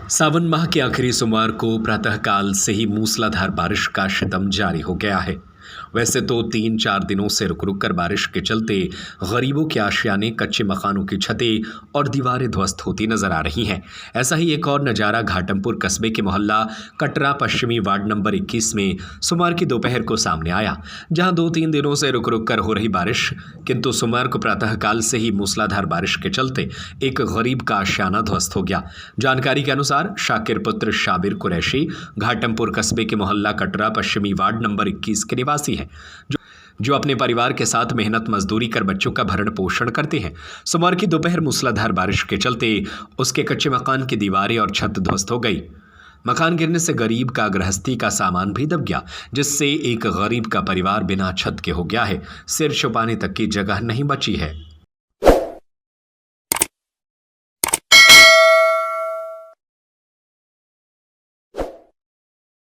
सावन माह के आखिरी सोमवार को प्रातःकाल से ही मूसलाधार बारिश का शिदम जारी हो गया है। वैसे तो 3-4 दिनों से रुक रुक कर बारिश के चलते गरीबों के आशियाने, कच्चे मकानों की छतें और दीवारें ध्वस्त होती नजर आ रही हैं। ऐसा ही एक और नज़ारा घाटमपुर कस्बे के मोहल्ला कटरा पश्चिमी वार्ड नंबर 21 में सोमवार की दोपहर को सामने आया, जहां 2-3 दिनों से रुक रुक कर हो रही बारिश, किंतु सोमवार को प्रातःकाल से ही मूसलाधार बारिश के चलते एक गरीब का आशियाना ध्वस्त हो गया। जानकारी के अनुसार शाकिर पुत्र शाबिर कुरैशी घाटमपुर कस्बे के मोहल्ला कटरा पश्चिमी वार्ड नंबर 21 के निवासी है, जो अपने परिवार के साथ मेहनत मजदूरी कर बच्चों का भरण पोषण करते हैं। सोमवार की दोपहर मूसलाधार बारिश के चलते उसके कच्चे मकान की दीवारें और छत ध्वस्त हो गई। मकान गिरने से गरीब का गृहस्थी का सामान भी दब गया, जिससे एक गरीब का परिवार बिना छत के हो गया है। सिर छुपाने तक की जगह नहीं बची है।